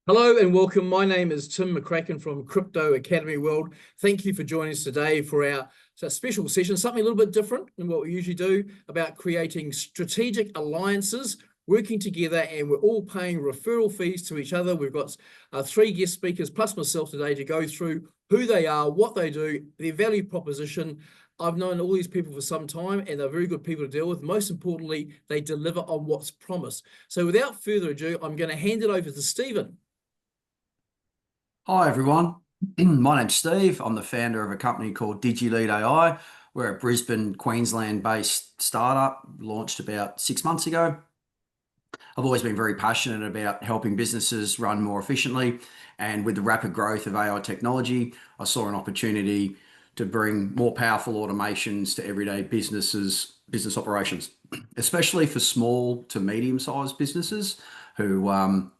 Hello and welcome. My name is Tim McCracken from Crypto Academy World. Thank you for joining us today for our special session, something a little bit different than what we usually do, about creating strategic alliances, working together, and we're all paying referral fees to each other. We've got three guest speakers plus myself today to go through who they are, what they do, their value proposition. I've known all these people for some time and they're very good people to deal with. Most importantly, they deliver on what's promised. So without further ado, I'm going to hand it over to Stephen. Hi everyone, my name's Steve. I'm the founder of a company called Digi Lead AI. We're a Brisbane, Queensland-based startup, launched about 6 months ago. I've always been very passionate about helping businesses run more efficiently, and with the rapid growth of AI technology, I saw an opportunity to bring more powerful automations to everyday business operations, especially for small to medium-sized businesses who,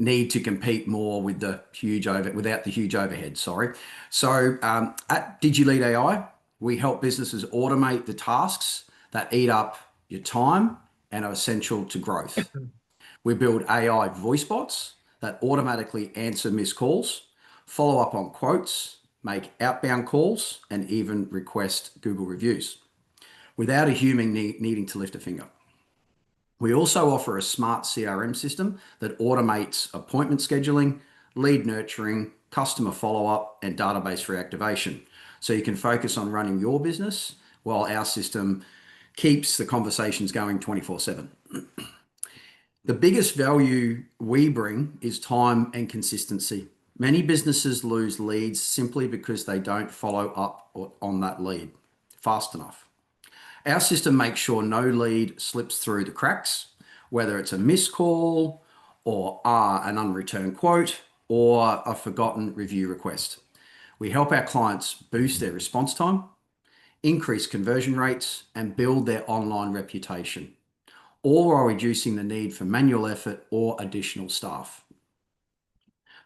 need to compete more with without the huge overhead. Sorry. So at Digi Lead AI, we help businesses automate the tasks that eat up your time and are essential to growth. We build AI voice bots that automatically answer missed calls, follow up on quotes, make outbound calls, and even request Google reviews without a human needing to lift a finger. We also offer a smart CRM system that automates appointment scheduling, lead nurturing, customer follow-up, and database reactivation. So you can focus on running your business while our system keeps the conversations going 24/7. The biggest value we bring is time and consistency. Many businesses lose leads simply because they don't follow up on that lead fast enough. Our system makes sure no lead slips through the cracks, whether it's a missed call or an unreturned quote or a forgotten review request. We help our clients boost their response time, increase conversion rates, and build their online reputation, all while reducing the need for manual effort or additional staff.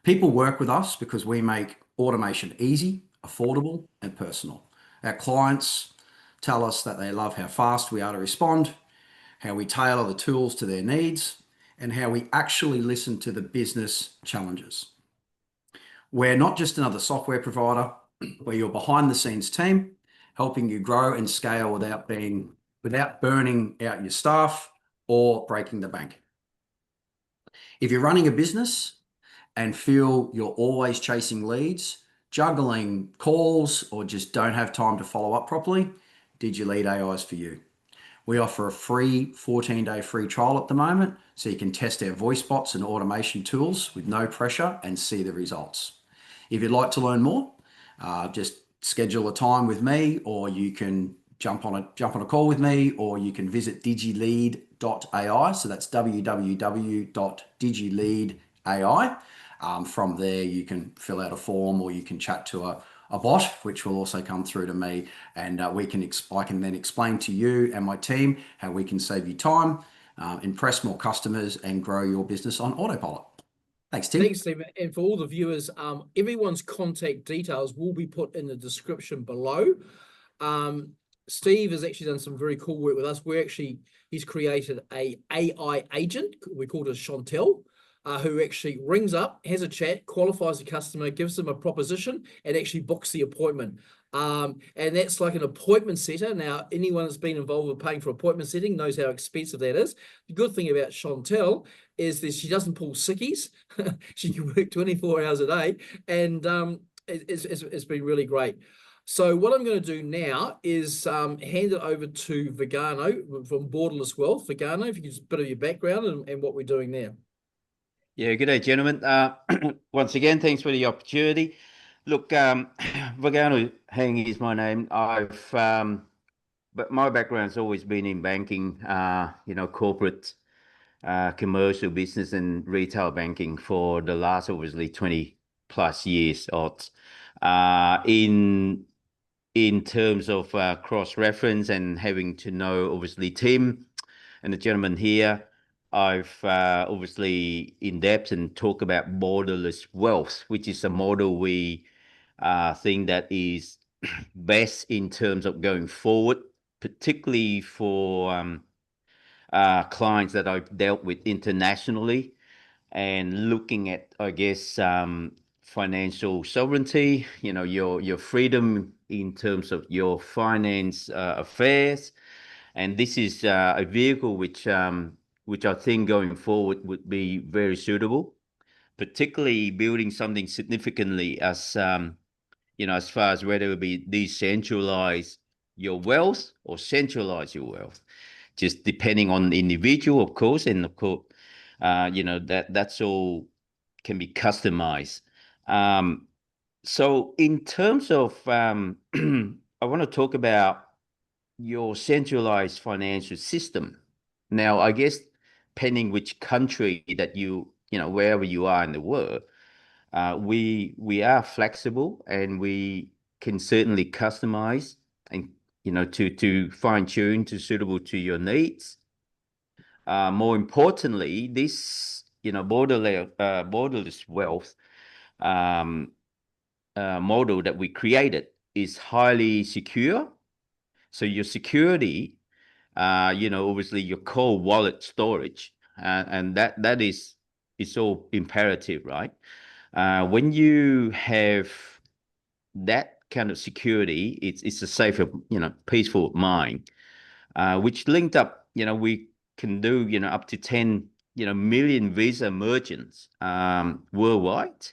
People work with us because we make automation easy, affordable, and personal. Our clients tell us that they love how fast we are to respond, how we tailor the tools to their needs, and how we actually listen to the business challenges. We're not just another software provider, we're your behind the scenes team, helping you grow and scale without burning out your staff or breaking the bank. If you're running a business and feel you're always chasing leads, juggling calls, or just don't have time to follow up properly, Digi Lead AI is for you. We offer a free 14-day free trial at the moment, so you can test our voice bots and automation tools with no pressure and see the results. If you'd like to learn more, just schedule a time with me, or you can jump on a call with me, or you can visit digilead.ai. So that's www.digilead.ai. From there, you can fill out a form, or you can chat to a bot, which will also come through to me, and I can then explain to you and my team how we can save you time, impress more customers, and grow your business on autopilot. Thanks, Tim. Thanks, Stephen. And for all the viewers, everyone's contact details will be put in the description below. Steve has actually done some very cool work with us. He's created a AI agent. We call it Chantel. Who actually rings up, has a chat, qualifies the customer, gives them a proposition, and actually books the appointment. And that's like an appointment setter. Now, anyone that's been involved with paying for appointment setting knows how expensive that is. The good thing about Chantel is that she doesn't pull sickies. She can work 24 hours a day, and it's been really great. So what I'm going to do now is hand it over to VAGANO from Borderless Wealth. VAGANO, if you could just a bit of your background and what we're doing there. Yeah, good day, gentlemen. Once again, thanks for the opportunity. Look, VAGANO Hang is my name. But my background's always been in banking, corporate, commercial business and retail banking for the last, obviously, 20 plus years. In terms of cross-reference and having to know, obviously, Tim and the gentleman here, I've obviously in depth and talk about Borderless Wealth, which is a model we think that is best in terms of going forward, particularly for clients that I've dealt with internationally. and looking at, I guess, financial sovereignty, your freedom in terms of your finance affairs. And this is a vehicle which I think going forward would be very suitable, particularly building something significantly as far as whether it be decentralize your wealth or centralize your wealth, just depending on the individual, of course, and of course, that's all can be customized. So in terms of, I want to talk about your centralized financial system. Now, I guess depending which country that wherever you are in the world, we are flexible and we can certainly customize and to fine tune to suitable to your needs. More importantly, this borderless wealth model that we created is highly secure. So your security, obviously your core wallet storage, and that is all imperative, right? When you have that kind of security, it's a safer, peaceful mind, which linked up, we can do, up to 10, million Visa merchants worldwide.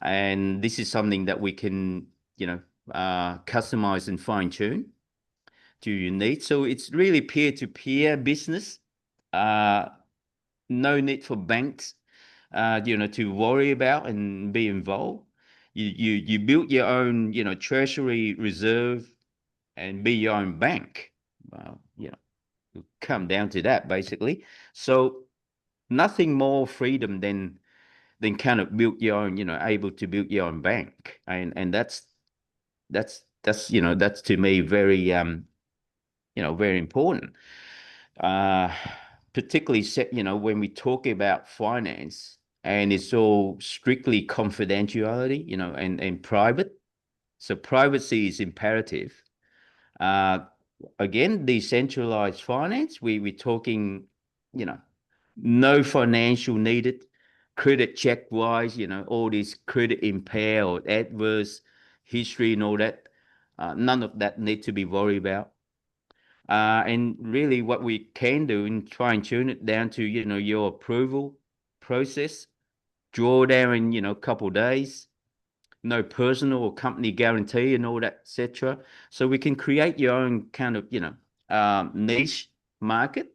And this is something that we can, customize and fine tune to your needs. So it's really peer-to-peer business. No need for banks, to worry about and be involved. You build your own, treasury reserve and be your own bank. It'll come down to that basically. So nothing more freedom than kind of build your own, able to build your own bank. And that's that's to me very very important. Particularly when we talk about finance and it's all strictly confidentiality, and private. So privacy is imperative. Again, decentralized finance, we're talking, no financial needed, credit check wise, all this credit impair or adverse history and all that. None of that need to be worried about. And really what we can do and try and tune it down to, your approval process, draw down in, a couple of days, no personal or company guarantee and all that, etc. So we can create your own kind of, niche market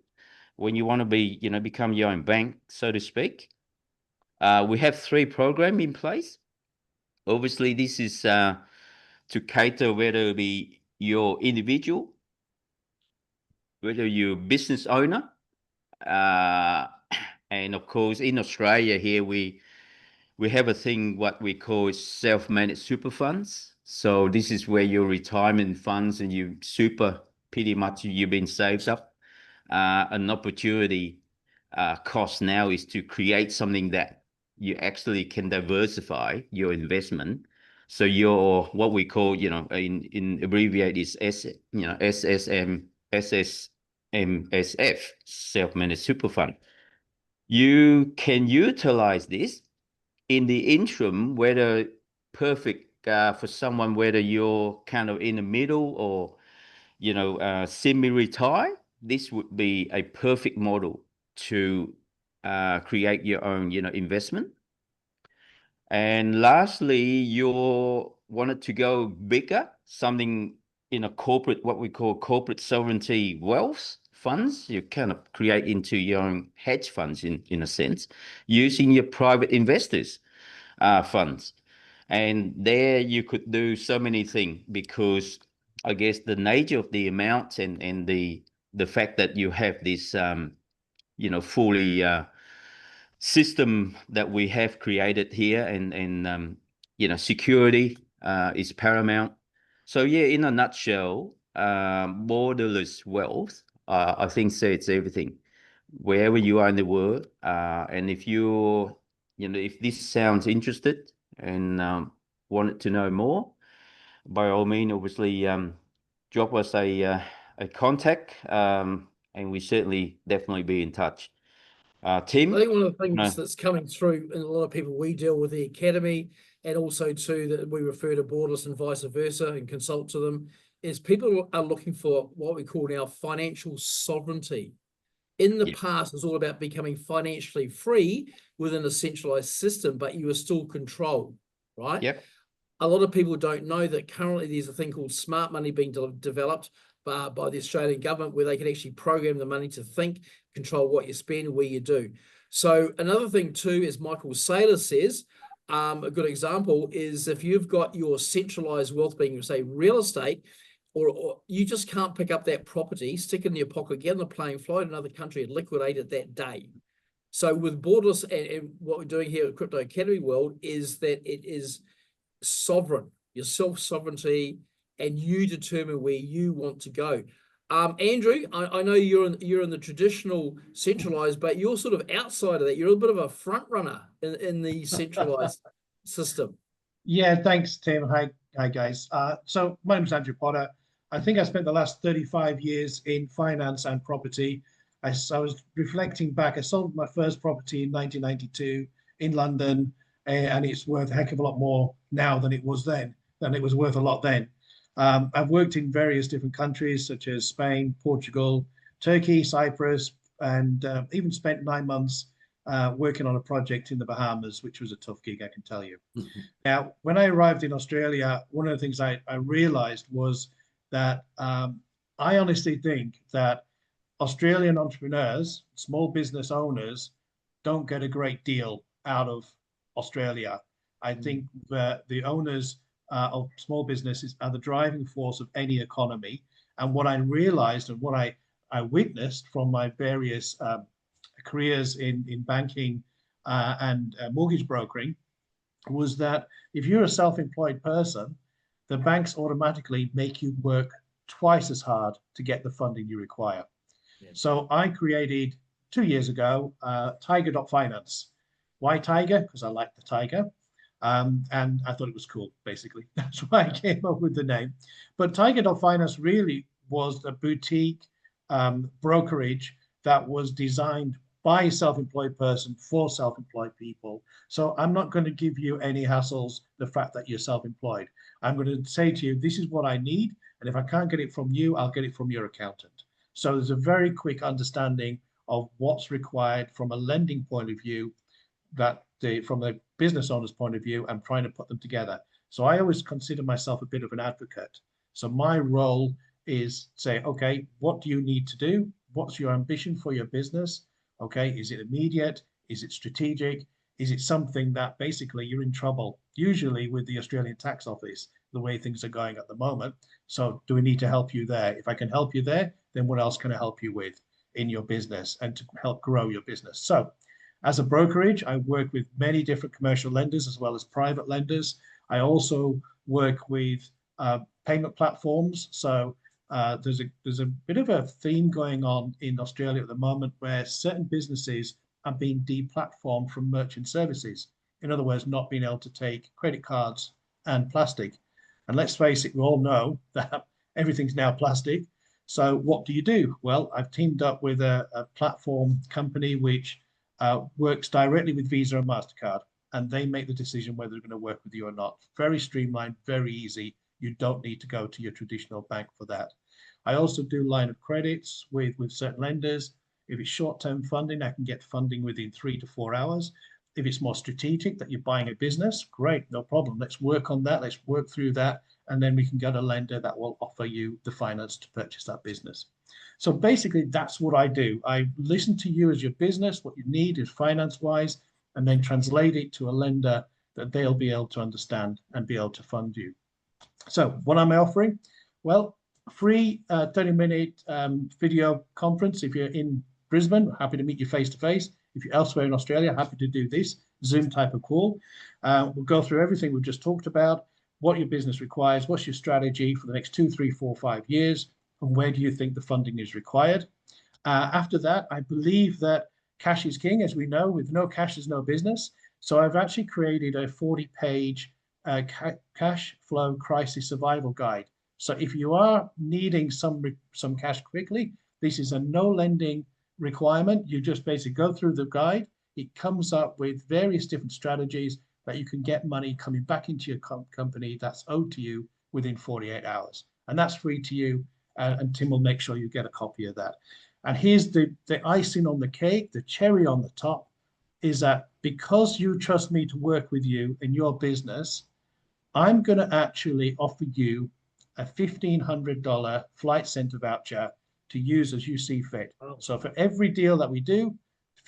when you want to be, become your own bank, so to speak. We have 3 programs in place. Obviously, this is to cater whether it be your individual, whether you're a business owner, and of course in Australia here we have a thing what we call self-managed super funds. So this is where your retirement funds and you super pretty much you've been saved up. An opportunity cost now is to create something that you actually can diversify your investment. So your what we call in abbreviate is SSMSF, self-managed super fund. You can utilize this in the interim, whether perfect for someone, whether you're kind of in the middle or semi-retire. This would be a perfect model to create your own investment. And lastly, you wanted to go bigger, something in a corporate, what we call corporate sovereignty wealth funds. You kind of create into your own hedge funds in a sense, using your private investors funds. And there you could do so many things because I guess the nature of the amounts and the fact that you have this fully system that we have created here and security is paramount. So yeah, in a nutshell, borderless wealth, I think so it's everything wherever you are in the world. And if if this sounds interested and wanted to know more, by all means, obviously, drop us a contact, and we certainly definitely be in touch. Tim? I think one of the No. things that's coming through in a lot of people we deal with the Academy, and also too that we refer to Borderless and vice versa and consult to them, is people are looking for what we call now financial sovereignty. In the Yep. past, it's all about becoming financially free within a centralized system, but you are still controlled, right? Yep. A lot of people don't know that currently there's a thing called smart money being developed by the Australian government, where they can actually program the money to think, control what you spend, where you do. So another thing too, as Michael Saylor says, a good example is if you've got your centralized wealth being, say, real estate, or you just can't pick up that property, stick it in your pocket, get on a plane, fly to another country and liquidate it that day. So with Borderless and what we're doing here at Crypto Academy World is that it is sovereign, your self-sovereignty, and you determine where you want to go. Andrew, I know you're in the traditional centralized, but you're sort of outside of that. You're a bit of a front runner in the centralized system. Yeah, thanks, Tim. Hi guys. So my name's Andrew Potter. I think I spent the last 35 years in finance and property. I was reflecting back. I sold my first property in 1992 in London, and it's worth a heck of a lot more now than it was then, than it was worth a lot then. I've worked in various different countries such as Spain, Portugal, Turkey, Cyprus, and even spent 9 months working on a project in the Bahamas, which was a tough gig, I can tell you. Mhm. Now, when I arrived in Australia, one of the things I realized was that I honestly think that Australian entrepreneurs, small business owners, don't get a great deal out of Australia. I think that the owners of small businesses are the driving force of any economy. And what I realized and what I witnessed from my various careers in banking and mortgage brokering was that if you're a self-employed person, the banks automatically make you work twice as hard to get the funding you require. Yeah. So I created 2 years ago Tigyr Finance. Why Tiger? Because I like the tiger. And I thought it was cool, basically. That's why I came up with the name. But Tigyr Finance really was a boutique brokerage that was designed by a self-employed person for self-employed people. So I'm not going to give you any hassles, the fact that you're self-employed. I'm going to say to you, this is what I need. And if I can't get it from you, I'll get it from your accountant. So there's a very quick understanding of what's required from a lending point of view, that from a business owner's point of view, I'm trying to put them together. So I always consider myself a bit of an advocate. So my role is say, okay, what do you need to do? What's your ambition for your business? Okay, is it immediate? Is it strategic? Is it something that basically you're in trouble, usually with the Australian Tax Office, the way things are going at the moment? So do we need to help you there? If I can help you there, then what else can I help you with in your business and to help grow your business? So as a brokerage, I work with many different commercial lenders as well as private lenders. I also work with payment platforms. So there's a bit of a theme going on in Australia at the moment where certain businesses are being deplatformed from merchant services. In other words, not being able to take credit cards and plastic. And let's face it, we all know that everything's now plastic. So what do you do? Well, I've teamed up with a platform company which works directly with Visa and MasterCard, and they make the decision whether they're going to work with you or not. Very streamlined, very easy. You don't need to go to your traditional bank for that. I also do line of credits with certain lenders. If it's short-term funding, I can get funding within 3 to 4 hours. If it's more strategic, that you're buying a business, great, no problem. Let's work on that. Let's work through that. And then we can get a lender that will offer you the finance to purchase that business. So basically, that's what I do. I listen to you as your business, what you need is finance-wise, and then translate it to a lender that they'll be able to understand and be able to fund you. So what am I offering? Well, free 30-minute video conference. If you're in Brisbane, happy to meet you face-to-face. If you're elsewhere in Australia, happy to do this Zoom type of call. We'll go through everything we've just talked about, what your business requires, what's your strategy for the next 2, 3, 4, 5 years, and where do you think the funding is required. After that, I believe that cash is king, as we know. With no cash, there's no business. So I've actually created a 40-page cash flow crisis survival guide. So if you are needing some cash quickly, this is a no lending requirement. You just basically go through the guide. It comes up with various different strategies that you can get money coming back into your company that's owed to you within 48 hours. And that's free to you. And Tim will make sure you get a copy of that. And here's the icing on the cake, the cherry on the top, is that because you trust me to work with you in your business, I'm going to actually offer you a $1,500 Flight Centre voucher to use as you see fit. So for every deal that we do,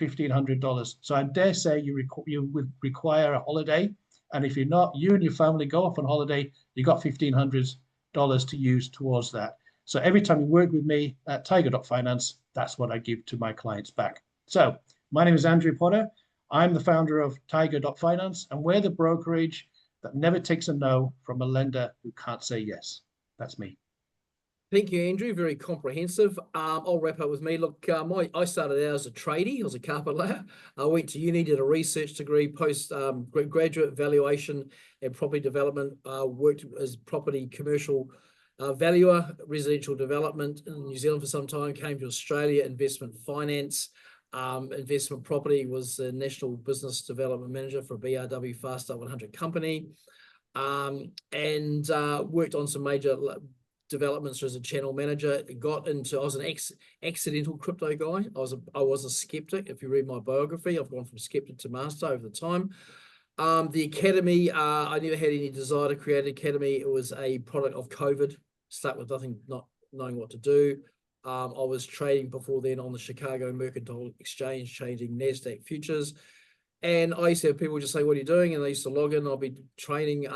$1,500. So I dare say you would require a holiday. And if you're not, you and your family go off on holiday, you got $1,500 to use towards that. So every time you work with me at Tigyr Finance, that's what I give to my clients back. So my name is Andrew Potter. I'm the founder of Tigyr Finance, and we're the brokerage that never takes a no from a lender who can't say yes. That's me. Thank you, Andrew. Very comprehensive. I'll wrap up with me. Look, I started out as a tradie. I was a carpet layer. I went to uni, did a research degree, graduate valuation and property development. Worked as property commercial valuer, residential development in New Zealand for some time. Came to Australia, investment finance, investment property. Was the national business development manager for a BRW Fast Up 100 company, and worked on some major developments as a channel manager. I was an accidental crypto guy. I was a skeptic. If you read my biography, I've gone from skeptic to master over the time. The Academy, I never had any desire to create an Academy. It was a product of COVID. Stuck with nothing, not knowing what to do. I was trading before then on the Chicago Mercantile Exchange, changing NASDAQ futures. And I used to have people just say, what are you doing? And they used to log in. I'll be training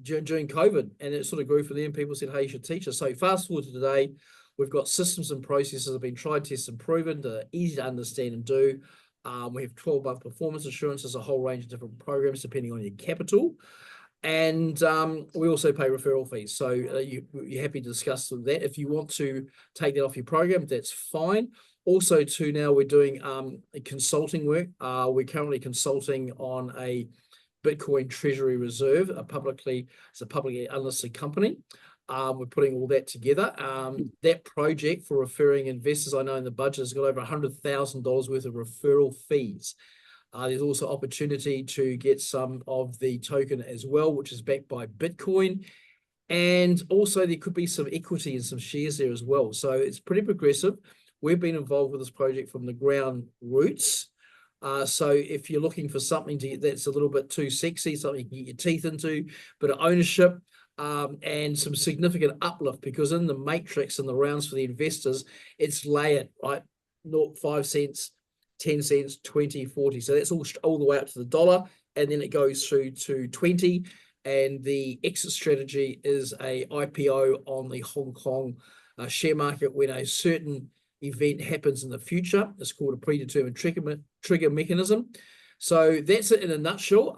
during COVID. And it sort of grew from there. And people said, hey, you should teach us. So fast forward to today, we've got systems and processes that have been tried, tested, and proven. They're easy to understand and do. We have 12-month performance assurance. There's a whole range of different programs depending on your capital. And we also pay referral fees. So you're happy to discuss that. If you want to take that off your program, that's fine. Also, too, now we're doing consulting work. We're currently consulting on a Bitcoin Treasury Reserve, it's a publicly unlisted company. We're putting all that together. That project for referring investors, I know in the budget has got over $100,000 worth of referral fees. There's also opportunity to get some of the token as well, which is backed by Bitcoin. And also there could be some equity and some shares there as well. So it's pretty progressive. We've been involved with this project from the ground roots. So if you're looking for something that's a little bit too sexy, something you can get your teeth into, but ownership and some significant uplift, because in the matrix and the rounds for the investors, it's layered, right? 5 cents, 10 cents, 20, 40. So that's all the way up to the dollar. And then it goes through to 20. And the exit strategy is a IPO on the Hong Kong share market when a certain event happens in the future. It's called a predetermined trigger mechanism. So that's it in a nutshell.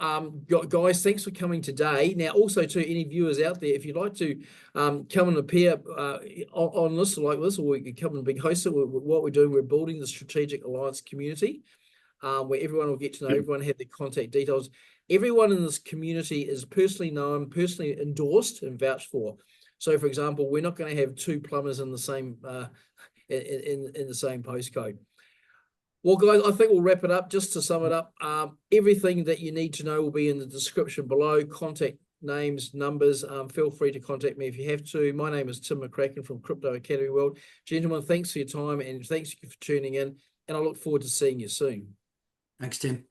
Guys, thanks for coming today. Now, also to any viewers out there, if you'd like to come and appear on this like this, or we can come and be hosted, what we're doing, we're building the Strategic Alliance community, where everyone will get to know everyone, have their contact details. Everyone in this community is personally known, personally endorsed and vouched for. So, for example, we're not going to have 2 plumbers in the same in the same postcode. Well, guys, I think we'll wrap it up. Just to sum it up, everything that you need to know will be in the description below. Contact names, numbers. Feel free to contact me if you have to. My name is Tim McCracken from Crypto Academy World. Gentlemen, thanks for your time and thanks for tuning in. And I look forward to seeing you soon. Thanks, Tim.